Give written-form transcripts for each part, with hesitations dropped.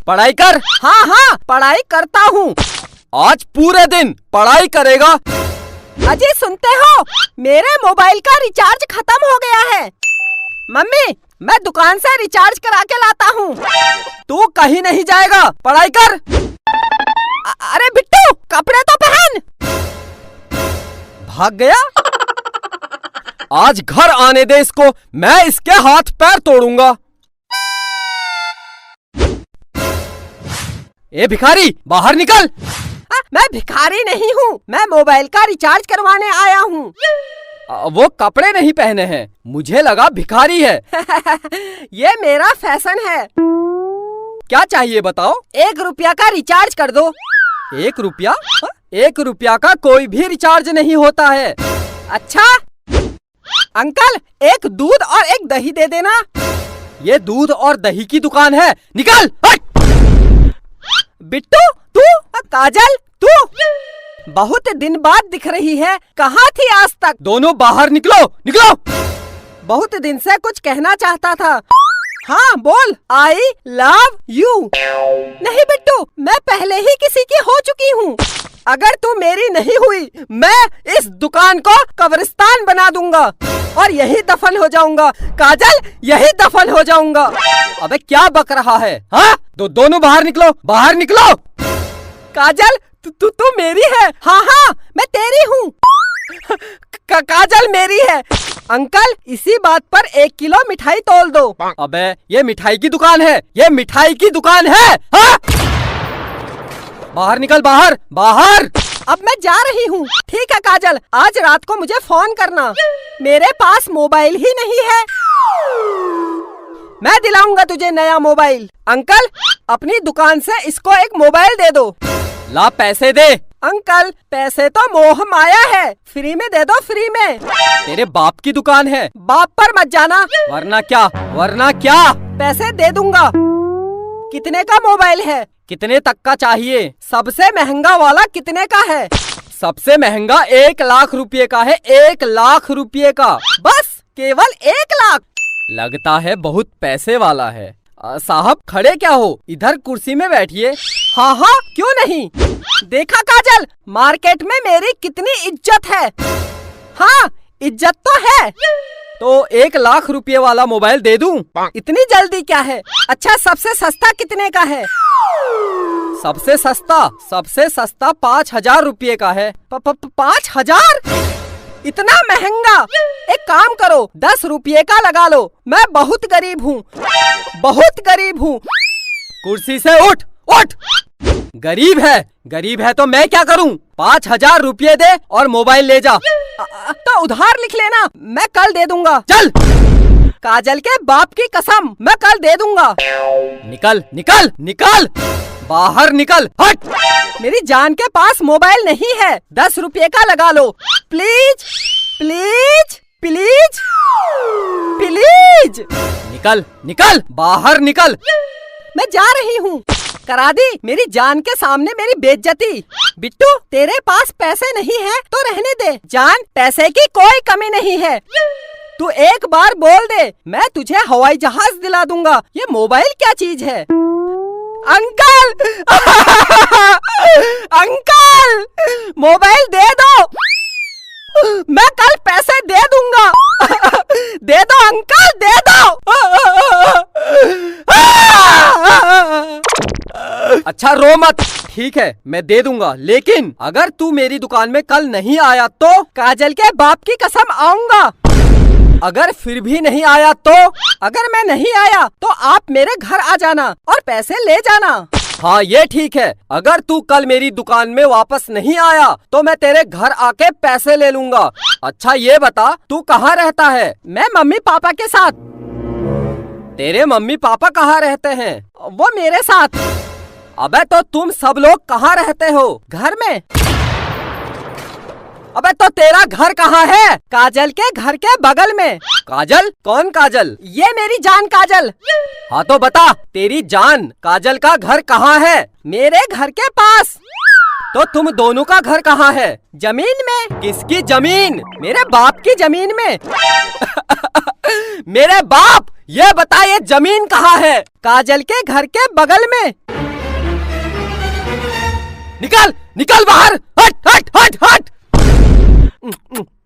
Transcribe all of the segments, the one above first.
पढ़ाई कर। हाँ हाँ पढ़ाई करता हूँ। आज पूरे दिन पढ़ाई करेगा। अजी सुनते हो, मेरे मोबाइल का रिचार्ज खत्म हो गया है। मम्मी मैं दुकान से रिचार्ज करा के लाता हूँ। तू कहीं नहीं जाएगा, पढ़ाई कर। अरे बिट्टू कपड़े तो पहन। भाग गया। आज घर आने दे इसको, मैं इसके हाथ पैर तोड़ूंगा। ए भिखारी बाहर निकल। मैं भिखारी नहीं हूँ, मैं मोबाइल का रिचार्ज करवाने आया हूँ। वो कपड़े नहीं पहने हैं, मुझे लगा भिखारी है। ये मेरा फैशन है। क्या चाहिए बताओ? 1 रुपया का रिचार्ज कर दो। 1 रुपया? 1 रुपया का कोई भी रिचार्ज नहीं होता है। अच्छा अंकल, एक दूध और एक दही दे देना। ये दूध और दही की दुकान है, निकल। बिट्टू तू, काजल तू, बहुत दिन बाद दिख रही है, कहाँ थी आज तक? दोनों बाहर निकलो, निकलो। बहुत दिन से कुछ कहना चाहता था। हाँ बोल। आई लव यू। नहीं बिट्टू, मैं पहले ही किसी की हो चुकी हूँ। अगर तू मेरी नहीं हुई, मैं इस दुकान को कब्रिस्तान बना दूंगा और यही दफन हो जाऊंगा। काजल यही दफन हो जाऊंगा। अबे क्या बक रहा है? हाँ दोनों बाहर निकलो, बाहर निकलो। काजल तू मेरी है। हाँ हाँ मैं तेरी हूँ। काजल मेरी है। अंकल इसी बात पर 1 किलो मिठाई तोल दो। अबे ये मिठाई की दुकान है, ये मिठाई की दुकान है। हाँ? बाहर निकल, बाहर बाहर। अब मैं जा रही हूँ। ठीक है काजल, आज रात को मुझे फोन करना। मेरे पास मोबाइल ही नहीं है। मैं दिलाऊंगा तुझे नया मोबाइल। अंकल अपनी दुकान से इसको एक मोबाइल दे दो। ला पैसे दे। अंकल पैसे तो मोह माया है, फ्री में दे दो, फ्री में। तेरे बाप की दुकान है, बाप पर मत जाना। वरना क्या, वरना क्या? पैसे दे दूंगा। कितने का मोबाइल है? कितने तक का चाहिए? सबसे महंगा वाला कितने का है? सबसे महंगा 1 लाख रुपए का है, 1 लाख रुपए का। बस केवल 1 लाख? लगता है बहुत पैसे वाला है। साहब खड़े क्या हो, इधर कुर्सी में बैठिए। हाँ हाँ क्यों नहीं। देखा काजल, मार्केट में मेरी कितनी इज्जत है। हाँ इज्जत तो है। तो 1 लाख रुपए वाला मोबाइल दे दूं? इतनी जल्दी क्या है? अच्छा सबसे सस्ता कितने का है? सबसे सस्ता 5,000 रुपए का है। 5,000? इतना महंगा? एक काम करो 10 रुपये का लगा लो। मैं बहुत गरीब हूँ, बहुत गरीब हूँ। कुर्सी से उठ, उठ। गरीब है तो मैं क्या करूँ? 5,000 रुपये दे और मोबाइल ले जा। तो उधार लिख लेना, मैं कल दे दूंगा। चल। काजल के बाप की कसम, मैं कल दे दूंगा। निकल निकल निकल, बाहर निकल, हट। मेरी जान के पास मोबाइल नहीं है, 10 रुपये का लगा लो। Please please please please. निकल निकल, बाहर निकल। मैं जा रही हूँ। करा दी मेरी जान के सामने मेरी बेइज्जती। बिट्टू तेरे पास पैसे नहीं है तो रहने दे। जान पैसे की कोई कमी नहीं है। तू एक बार बोल दे, मैं तुझे हवाई जहाज दिला दूंगा। ये मोबाइल क्या चीज है? अंकल अंकल मोबाइल दे दो, मैं कल पैसे दे दूंगा। दे दो अंकल, दे दो। अच्छा रो मत, ठीक है मैं दे दूंगा, लेकिन अगर तू मेरी दुकान में कल नहीं आया तो? काजल के बाप की कसम आऊंगा। अगर फिर भी नहीं आया तो? अगर मैं नहीं आया तो आप मेरे घर आ जाना और पैसे ले जाना। हाँ ये ठीक है, अगर तू कल मेरी दुकान में वापस नहीं आया तो मैं तेरे घर आके पैसे ले लूंगा। अच्छा ये बता तू कहाँ रहता है? मैं मम्मी पापा के साथ। तेरे मम्मी पापा कहाँ रहते हैं? वो मेरे साथ। अबे तो तुम सब लोग कहाँ रहते हो? घर में। अबे तो तेरा घर कहाँ है? काजल के घर के बगल में। काजल? कौन काजल? ये मेरी जान काजल। हाँ तो बता, तेरी जान काजल का घर कहाँ है? मेरे घर के पास। तो तुम दोनों का घर कहाँ है? जमीन में। किसकी जमीन? मेरे बाप की जमीन में। मेरे बाप? ये बता ये जमीन कहाँ है? काजल के घर के बगल में। निकल निकल बाहर, हट हट हट हट।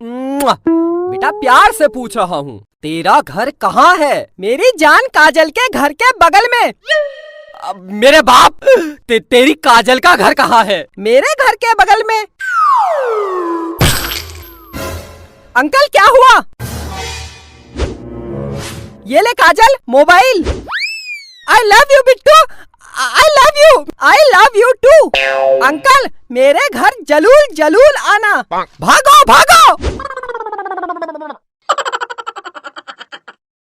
बेटा प्यार से पूछ रहा हूँ, तेरा घर कहाँ है? मेरी जान काजल के घर के बगल में। मेरे बाप, तेरी काजल का घर कहाँ है? मेरे घर के बगल में। अंकल क्या हुआ? ये ले Kajal, mobile. I love you Bittu, I love you, I love you too. Uncle मेरे घर जलूल जलूल आना। भागो भागो।